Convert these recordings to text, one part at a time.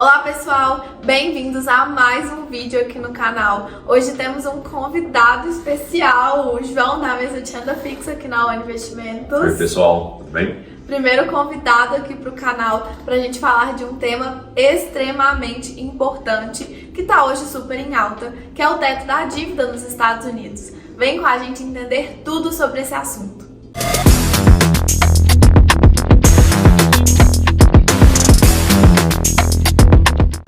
Olá pessoal, bem-vindos a mais um vídeo aqui no canal. Hoje temos um convidado especial, o João da mesa de renda fixa aqui na ONI Investimentos. Oi pessoal, tudo bem? Primeiro convidado aqui para o canal para a gente falar de um tema extremamente importante que está hoje super em alta, que é o teto da dívida nos Estados Unidos. Vem com a gente entender tudo sobre esse assunto.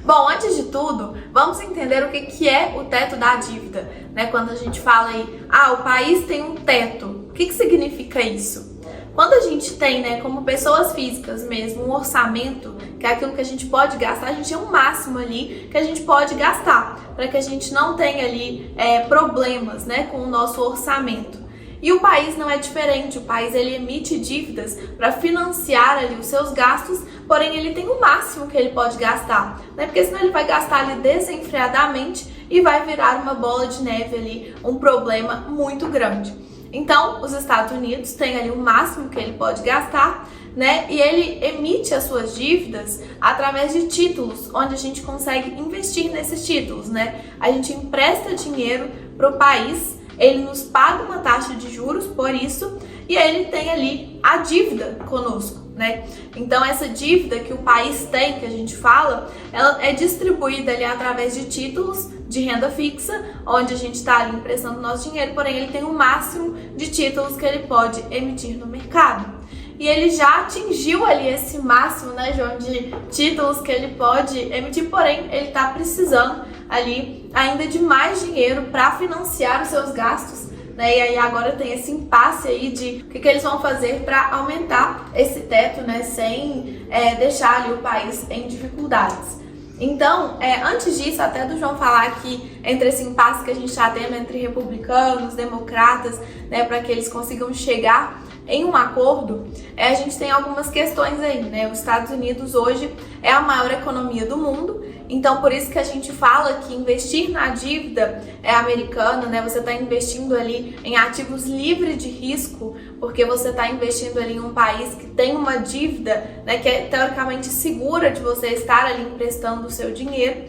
Bom, antes de tudo, vamos entender o que é o teto da dívida, né? Quando a gente fala aí, o país tem um teto, o que significa isso? Quando a gente tem, né, como pessoas físicas mesmo, um orçamento, que é aquilo que a gente pode gastar, a gente tem um máximo ali que a gente pode gastar, para que a gente não tenha ali problemas, né, com o nosso orçamento. E o país não é diferente, o país ele emite dívidas para financiar ali os seus gastos, porém ele tem o máximo que ele pode gastar, né? Porque senão ele vai gastar ali desenfreadamente e vai virar uma bola de neve ali, um problema muito grande. Então, os Estados Unidos têm ali o máximo que ele pode gastar, né? E ele emite as suas dívidas através de títulos, onde a gente consegue investir nesses títulos, né? A gente empresta dinheiro para o país, ele nos paga uma taxa de juros por isso e ele tem ali a dívida conosco, né? Então essa dívida que o país tem, que a gente fala, ela é distribuída ali através de títulos de renda fixa, onde a gente está ali emprestando nosso dinheiro, porém ele tem o máximo de títulos que ele pode emitir no mercado. E ele já atingiu ali esse máximo, né, João, de títulos que ele pode emitir, porém ele está precisando ali ainda de mais dinheiro para financiar os seus gastos, né? E aí agora tem esse impasse aí de o que eles vão fazer para aumentar esse teto, né, sem deixar ali o país em dificuldades. Então, antes disso, até do João falar que entre esse impasse que a gente está tendo entre republicanos, democratas, né, para que eles consigam chegar em um acordo, a gente tem algumas questões aí, né? Os Estados Unidos hoje é a maior economia do mundo, então por isso que a gente fala que investir na dívida americana, né? Você está investindo ali em ativos livres de risco, porque você está investindo ali em um país que tem uma dívida, né, que é teoricamente segura de você estar ali emprestando o seu dinheiro.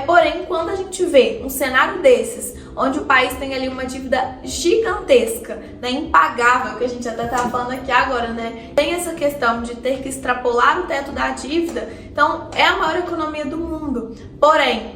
Porém, quando a gente vê um cenário desses, onde o país tem ali uma dívida gigantesca, né, impagável, que a gente até tá falando aqui agora, né, tem essa questão de ter que extrapolar o teto da dívida, então é a maior economia do mundo. Porém,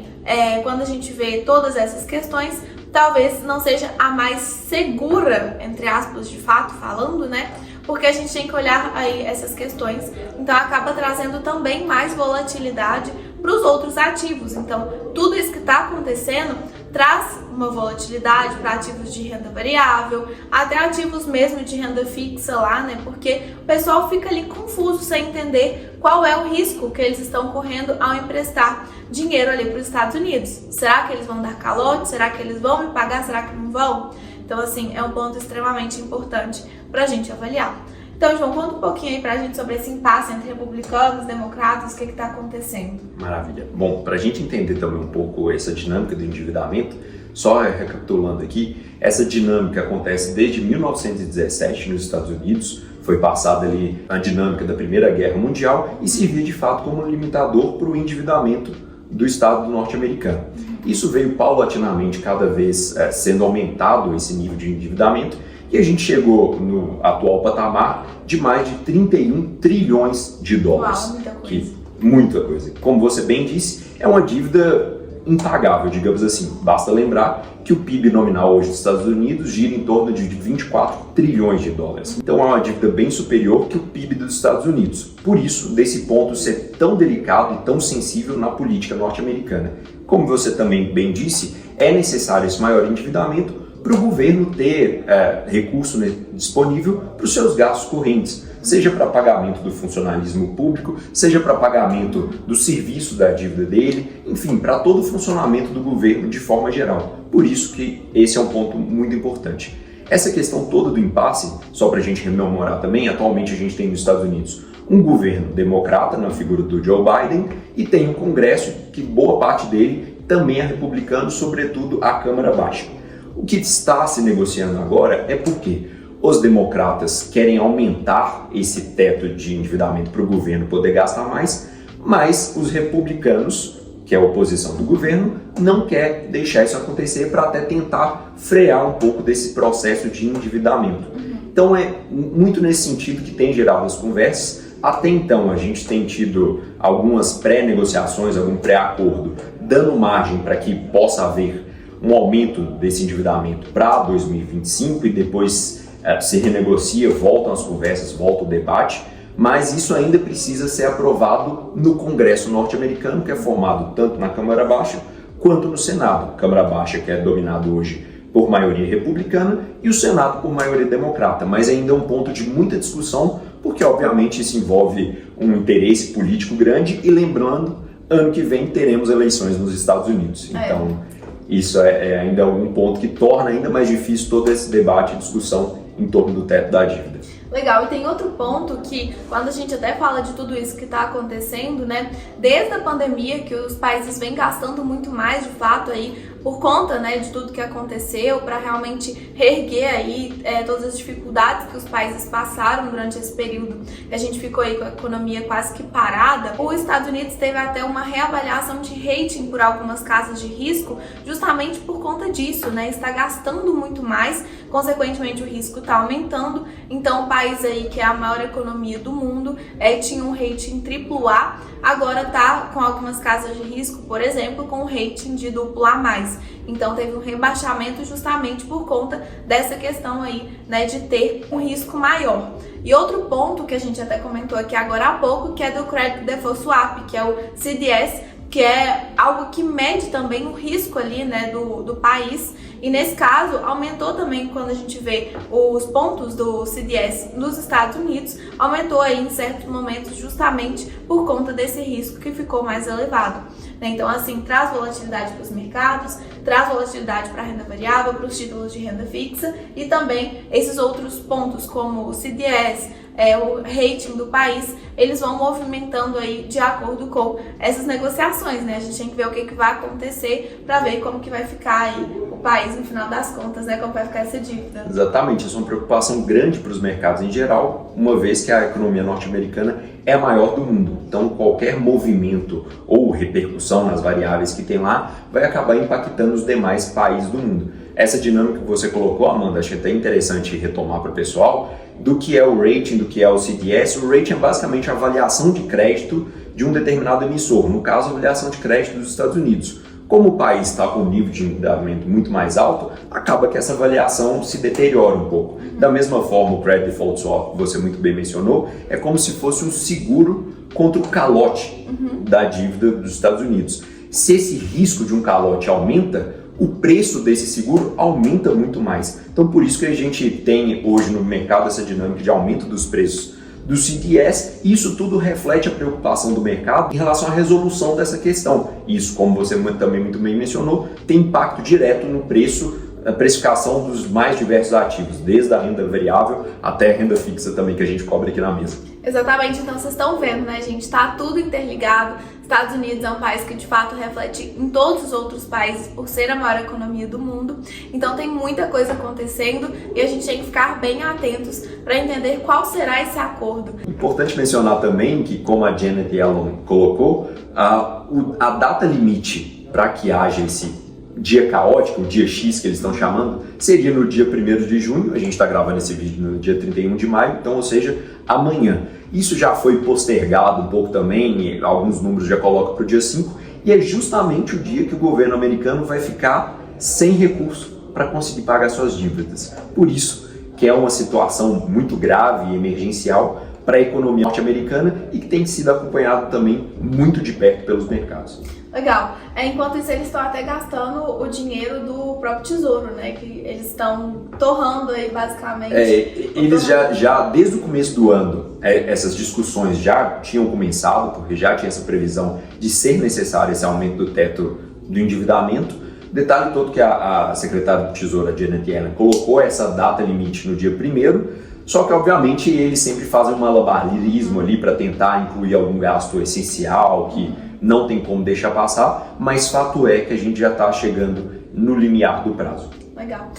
quando a gente vê todas essas questões, talvez não seja a mais segura, entre aspas, de fato falando, né, porque a gente tem que olhar aí essas questões, então acaba trazendo também mais volatilidade para os outros ativos. Então, tudo isso que está acontecendo traz uma volatilidade para ativos de renda variável, até ativos mesmo de renda fixa lá, né? Porque o pessoal fica ali confuso sem entender qual é o risco que eles estão correndo ao emprestar dinheiro ali para os Estados Unidos. Será que eles vão dar calote? Será que eles vão me pagar? Será que não vão? Então, assim, é um ponto extremamente importante para a gente avaliar. Então, João, conta um pouquinho aí pra gente sobre esse impasse entre republicanos e democratas, o que está acontecendo. Maravilha. Bom, para a gente entender também um pouco essa dinâmica do endividamento, só recapitulando aqui, essa dinâmica acontece desde 1917 nos Estados Unidos, foi passada ali a dinâmica da Primeira Guerra Mundial e servia de fato como um limitador para o endividamento do Estado norte-americano. Isso veio paulatinamente cada vez sendo aumentado esse nível de endividamento, e a gente chegou no atual patamar de mais de 31 trilhões de dólares. Uau, muita coisa. Muita coisa. Como você bem disse, é uma dívida impagável, digamos assim. Basta lembrar que o PIB nominal hoje dos Estados Unidos gira em torno de 24 trilhões de dólares. Então é uma dívida bem superior que o PIB dos Estados Unidos. Por isso, desse ponto ser tão delicado e tão sensível na política norte-americana. Como você também bem disse, é necessário esse maior endividamento para o governo ter recurso disponível para os seus gastos correntes, seja para pagamento do funcionalismo público, seja para pagamento do serviço da dívida dele, enfim, para todo o funcionamento do governo de forma geral. Por isso que esse é um ponto muito importante. Essa questão toda do impasse, só para a gente rememorar também, atualmente a gente tem nos Estados Unidos um governo democrata na figura do Joe Biden e tem um Congresso que boa parte dele também é republicano, sobretudo a Câmara Baixa. O que está se negociando agora é porque os democratas querem aumentar esse teto de endividamento para o governo poder gastar mais, Mas os republicanos, que é a oposição do governo, não quer deixar isso acontecer para até tentar frear um pouco desse processo de endividamento. Então é muito nesse sentido que tem gerado as conversas. Até então a gente tem tido algumas pré-negociações, algum pré-acordo, dando margem para que possa haver um aumento desse endividamento para 2025 e depois se renegocia, voltam as conversas, volta o debate, mas isso ainda precisa ser aprovado no Congresso norte-americano, que é formado tanto na Câmara Baixa quanto no Senado. Câmara Baixa, que é dominado hoje por maioria republicana, e o Senado por maioria democrata, mas ainda é um ponto de muita discussão, porque obviamente isso envolve um interesse político grande, e lembrando, ano que vem teremos eleições nos Estados Unidos. Então, isso é ainda um ponto que torna ainda mais difícil todo esse debate e discussão em torno do teto da dívida. Legal, e tem outro ponto que, quando a gente até fala de tudo isso que está acontecendo, né, desde a pandemia, que os países vêm gastando muito mais, de fato, aí, por conta, né, de tudo que aconteceu, para realmente reerguer aí todas as dificuldades que os países passaram durante esse período, que a gente ficou aí com a economia quase que parada. Os Estados Unidos teve até uma reavaliação de rating por algumas casas de risco, justamente por conta disso, né, está gastando muito mais, consequentemente o risco está aumentando. Então o país aí que é a maior economia do mundo tinha um rating AAA, agora está com algumas casas de risco, por exemplo, com um rating de AA+. Então teve um rebaixamento justamente por conta dessa questão aí, né, de ter um risco maior. E outro ponto que a gente até comentou aqui agora há pouco, que é do Credit Default Swap, que é o CDS, que é algo que mede também o risco ali, né, do país. E nesse caso, aumentou também quando a gente vê os pontos do CDS nos Estados Unidos, aumentou aí em certos momentos justamente por conta desse risco que ficou mais elevado. Então, assim, traz volatilidade para os mercados, traz volatilidade para a renda variável, para os títulos de renda fixa e também esses outros pontos como o CDS, o rating do país, eles vão movimentando aí de acordo com essas negociações, né? A gente tem que ver o que vai acontecer para ver como que vai ficar aí o país no final das contas, né? Como vai ficar essa dívida. Exatamente, isso é uma preocupação grande para os mercados em geral, uma vez que a economia norte-americana é a maior do mundo. Então qualquer movimento ou repercussão nas variáveis que tem lá vai acabar impactando os demais países do mundo. Essa dinâmica que você colocou, Amanda, achei até interessante retomar para o pessoal, do que é o rating, do que é o CDS. O rating é basicamente a avaliação de crédito de um determinado emissor, no caso a avaliação de crédito dos Estados Unidos. Como o país está com um nível de endividamento muito mais alto, acaba que essa avaliação se deteriora um pouco. Da mesma forma, o Credit Default Swap, que você muito bem mencionou, é como se fosse um seguro contra o calote da dívida dos Estados Unidos. Se esse risco de um calote aumenta, o preço desse seguro aumenta muito mais. Então, por isso que a gente tem hoje no mercado essa dinâmica de aumento dos preços do CDS, e isso tudo reflete a preocupação do mercado em relação à resolução dessa questão. Isso, como você também muito bem mencionou, tem impacto direto no preço, na precificação dos mais diversos ativos, desde a renda variável até a renda fixa também, que a gente cobre aqui na mesa. Exatamente, então vocês estão vendo, né, gente? Está tudo interligado. Estados Unidos é um país que de fato reflete em todos os outros países por ser a maior economia do mundo. Então tem muita coisa acontecendo e a gente tem que ficar bem atentos para entender qual será esse acordo. Importante mencionar também que, como a Janet Yellen colocou, a data limite para que haja esse dia caótico, o dia X que eles estão chamando, seria no dia 1º de junho, a gente está gravando esse vídeo no dia 31 de maio, então, ou seja, amanhã. Isso já foi postergado um pouco também, alguns números já colocam para o dia 5, e é justamente o dia que o governo americano vai ficar sem recurso para conseguir pagar suas dívidas. Por isso que é uma situação muito grave e emergencial para a economia norte-americana e que tem sido acompanhado também muito de perto pelos mercados. Legal. Enquanto isso, eles estão até gastando o dinheiro do próprio tesouro, né? Que eles estão torrando aí, basicamente. Eles já, desde o começo do ano, essas discussões já tinham começado, porque já tinha essa previsão de ser necessário esse aumento do teto do endividamento. Detalhe todo que a secretária do Tesouro, a Janet Yellen, colocou essa data limite no dia 1º, só que, obviamente, eles sempre fazem um malabarismo ali para tentar incluir algum gasto essencial que não tem como deixar passar, mas fato é que a gente já está chegando no limiar do prazo. Legal.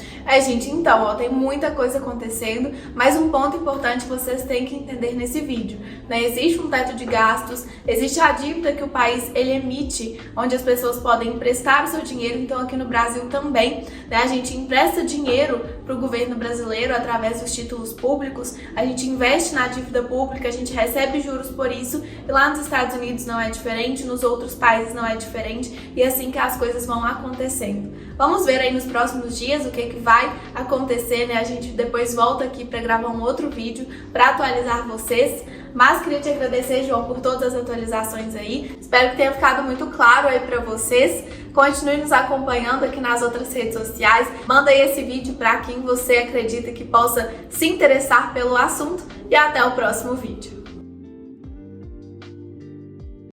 Gente, então, ó, tem muita coisa acontecendo, mas um ponto importante vocês têm que entender nesse vídeo, né? Existe um teto de gastos, existe a dívida que o país ele emite, onde as pessoas podem emprestar o seu dinheiro, então aqui no Brasil também, né? A gente empresta dinheiro para o governo brasileiro através dos títulos públicos, a gente investe na dívida pública, a gente recebe juros por isso, e lá nos Estados Unidos não é diferente, nos outros países não é diferente, e é assim que as coisas vão acontecendo. Vamos ver aí nos próximos dias o que vai acontecer, né? A gente depois volta aqui para gravar um outro vídeo para atualizar vocês. Mas queria te agradecer, João, por todas as atualizações aí. Espero que tenha ficado muito claro aí para vocês. Continue nos acompanhando aqui nas outras redes sociais. Manda aí esse vídeo para quem você acredita que possa se interessar pelo assunto. E até o próximo vídeo.